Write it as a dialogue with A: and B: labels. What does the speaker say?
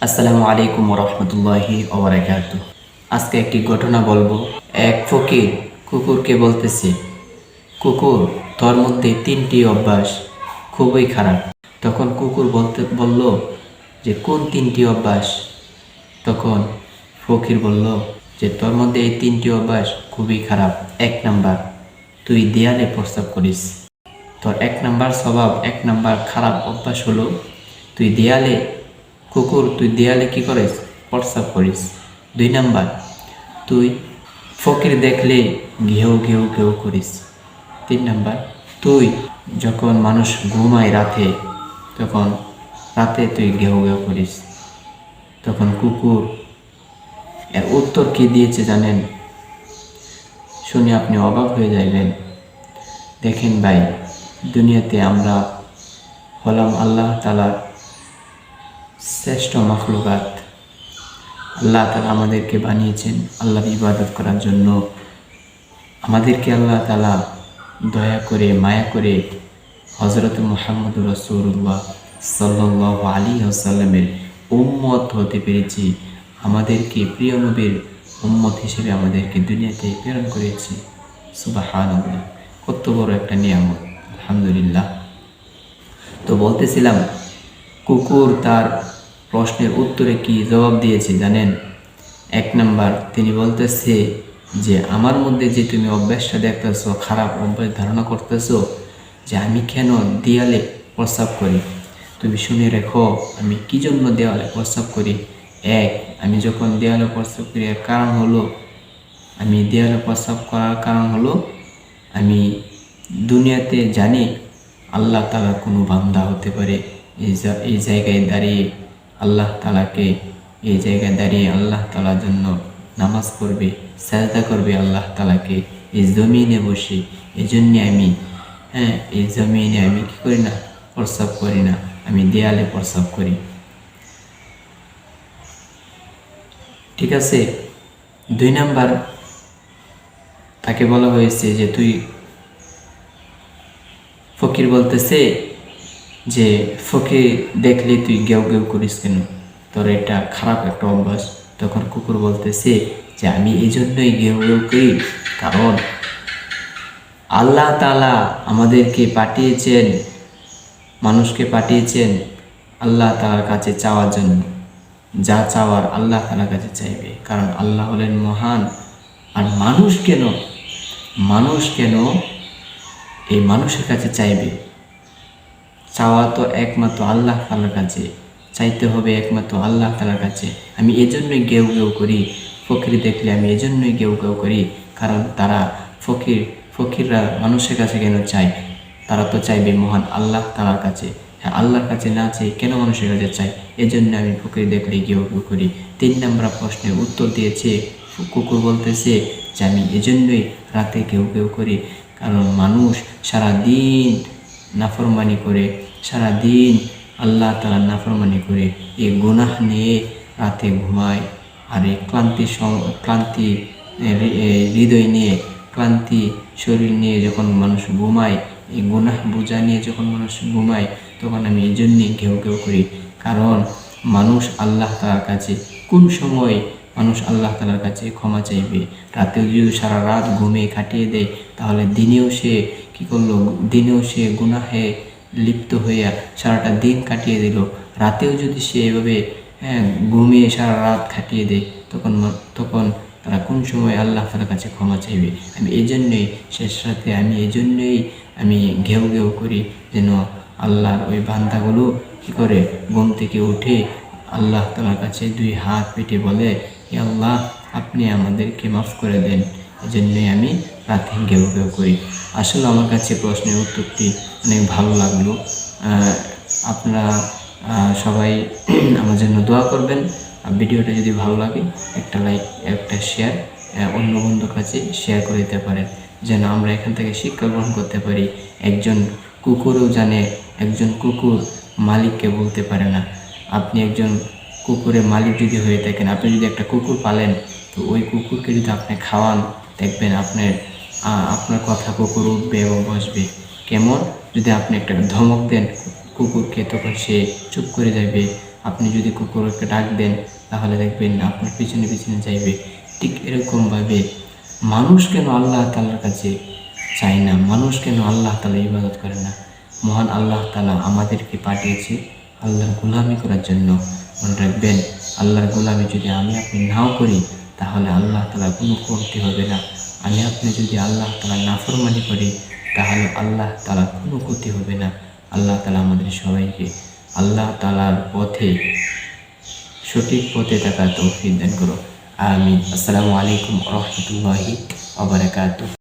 A: আসসালামু আলাইকুম রহমতুল্লাহি ওবরাকাতুহ। আজকে একটি ঘটনা বলবো। এক ফকির কুকুরকে বলতেছে, কুকুর, তোর মধ্যে তিনটি অভ্যাস খুবই খারাপ। তখন কুকুর বলল যে কোন তিনটি অভ্যাস? তখন ফকির বলল যে তোর মধ্যে এই তিনটি অভ্যাস খুবই খারাপ। 1 নাম্বার, তুই দেয়ালে প্রস্রাব করিস। তোর 1 নাম্বার স্বভাব, 1 নাম্বার খারাপ অভ্যাস হলো তুই দেয়ালে, কুকুর, তুই দেয়ালে কি করিস? প্রস্রাব করিস। 2 নাম্বার, তুই ফকির দেখলে ঘেউ ঘেউ ঘেউ করিস। 3 নাম্বার, তুই যখন মানুষ ঘুমায় রাতে, তখন রাতে তুই ঘেউ ঘেউ করিস। তখন কুকুর এর উত্তর কি দিয়েছে জানেন? শুনে আপনি অবাক হয়ে যাইবেন। দেখেন ভাই, দুনিয়াতে আমরা হলাম আল্লাহ তাআলার শ্রেষ্ঠ মাখলুকাত। আল্লাহ তাআলা আমাদেরকে বানিয়েছেন আল্লাহর ইবাদত করার জন্য। আমাদেরকে আল্লাহ তাআলা দয়া করে, মায়া করে হযরত মুহাম্মদুর রাসূলুল্লাহ সাল্লাল্লাহু আলাইহি ওয়াসাল্লামের উম্মত হতে পেরেছি। আমাদেরকে প্রিয় নবীর উম্মত হিসেবে আমাদেরকে দুনিয়াতে প্রেরণ করেছে। সুবহানাল্লাহ, কত বড় একটা নিয়ামত, আলহামদুলিল্লাহ। তো বলতেছিলাম, কুকুর তার প্রশ্নের উত্তরে কি জবাব দিয়েছে জানেন? 1 নাম্বার, তিনি বলতেছে যে আমার মধ্যে যে তুমি অভ্যাসটা দেখতেছো, খারাপ অভ্যাস ধারণা করতেছো যে আমি কেন দেয়ালে প্রস্রাব করি, তুমি শুনে রেখো আমি কি জন্য দেওয়ালে প্রস্রাব করি। আমি যখন দেওয়ালে প্রস্রাব করি এর কারণ হলো, আমি দেওয়ালে প্রস্রাব করার কারণ হলো আমি দুনিয়াতে জানি আল্লাহ তাআলার কোনো বান্দা হতে পারে এই জায়গায় দাঁড়িয়ে আল্লাহ তাআলাকে, এই জায়গায় দাঁড়িয়ে আল্লাহ তাআলার জন্য নামাজ পড়বে, সাজদা করবে আল্লাহ তাআলাকে এই জমিনে বসে। এই জন্যে আমি এই জমিনে আমি কী করি না? প্রস্রাব করি না, আমি দেয়ালে প্রস্রাব করি। ঠিক আছে। 2 নাম্বার, তাকে বলা হয়েছে যে তুই, ফকির বলতেছে যে ফকির দেখলে তুই গেউ গেউ করিস কেন, তোর এটা খারাপ একটা অভ্যাস। তখন কুকুর বলতেছে যে আমি এই জন্যই গেউ গেউ করি, কারণ আল্লাহ তাআলা আমাদেরকে পাঠিয়েছেন, মানুষকে পাঠিয়েছেন আল্লাহ তাআলার কাছে চাওয়ার জন্য। যা চাওয়ার আল্লাহ তাআলার কাছে চাইবে, কারণ আল্লাহ হলেন মহান। আর মানুষ কেন এই মানুষের কাছে চাইবে? চাওয়া তো একমাত্র আল্লাহ তাআলার কাছে, চাইতে হবে একমাত্র আল্লাহ তাআলার কাছে। আমি এজন্যই গেউ গেউ করি, ফকির দেখলে আমি এজন্যই গেউ গেউ করি, কারণ তারা ফকিররা মানুষের কাছে কেন চায়? তারা তো চাইবে মহান আল্লাহ তাআলার কাছে। হ্যাঁ, আল্লাহর কাছে না চাই কেন মানুষের কাছে চাই? এজন্য আমি ফকির দেখলে গেউ গেউ করি। 3 নাম্বার প্রশ্নের উত্তর দিয়েছে কুকুর, বলতেছে যে আমি এজন্যই রাতে গেউ গেউ করি, কারণ মানুষ সারাদিন নাফরমানি করে, সারাদিন আল্লাহ তাআলার নাফরমানি করে, এই গুনাহ নিয়ে রাতে ঘুমায়। আর এই ক্লান্তি হৃদয় নিয়ে, ক্লান্তি শরীর নিয়ে যখন মানুষ ঘুমায়, এই গুনাহ বোঝা নিয়ে যখন মানুষ ঘুমায়, তখন আমি এই জন্যই ঘেউ ঘেউ করি। কারণ মানুষ আল্লাহ তাআলার কাছে কোন সময় মানুষ আল্লাহ তাআলার কাছে ক্ষমা চাইবে? রাতেও যদি সারা রাত ঘুমে কাটিয়ে দেয়, তাহলে দিনেও সে কী করলো? দিনেও সে গুনাহে লিপ্ত হইয়া সারাটা দিন কাটিয়ে দিল। রাতেও যদি সে এভাবে ঘুমিয়ে সারা রাত কাটিয়ে দেয়, তখন তারা কোন সময় আল্লাহ তাআলার কাছে ক্ষমা চাইবে? আমি এই জন্যই শেষ রাতে আমি ঘেউ ঘেউ করি, যেন আল্লাহর ওই বান্দাগুলো কী করে? ঘুম থেকে উঠে আল্লাহ তাআলার কাছে 2 হাত পেতে বলে, হে আল্লাহ, আপনি আমাদেরকে মাফ করে দেন। এই জন্যই আমি রাতে ঘেউ ঘেউ করি। আসলে আমার কাছে প্রশ্নের উত্তরটি অনেক ভালো লাগলো। আপনারা সবাই আমার জন্য দোয়া করবেন। ভিডিওটা যদি ভালো লাগে একটা লাইক, একটা শেয়ার, অন্য বন্ধুর কাছে শেয়ার করে দিতে পারেন, যেন আমরা এখান থেকে শিক্ষা গ্রহণ করতে পারি। একজন কুকুরও জানে একজন কুকুর মালিককে বলতে পারে না। আপনি একজন কুকুরের মালিক যদি হয়ে থাকেন, আপনি যদি একটা কুকুর পালেন, তো ওই কুকুরকে যদি আপনি খাওয়ান, দেখবেন আপনার কথা কুকুর উঠবে এবং বসবে। কেমন? যদি আপনি একটা ধমক দেন কুকুরকে, তখন সে চুপ করে যাবে। আপনি যদি কুকুরকে ডাক দেন তাহলে দেখবেন আপনার পিছনে পিছনে যাইবে। ঠিক এরকমভাবে মানুষ কেন আল্লাহ তাআলার কাছে চায় না, মানুষ কেন আল্লাহ তাআলা ইবাদত করে না? মহান আল্লাহ তাআলা আমাদেরকে পাঠিয়েছে আল্লাহর গোলামি করার জন্য। মনে রাখবেন, আল্লাহর গোলামি যদি আমি আপনি নাও করি তাহলে আল্লাহ তাআলার কোনো কমতি হবে না। আমি আপনি যদি আল্লাহ তাআলার নাফরমানি করি তাহলে আল্লাহ তাআলার কোনো ক্ষতি হবে না। আল্লাহ তাআলা আমাদের সবাইকে আল্লাহ তাআলার পথে, সঠিক পথে থাকার তৌফিক দান করো। আমিন। আসসালামু আলাইকুম ওয়া রাহমাতুল্লাহি ওয়া বারাকাতুহু।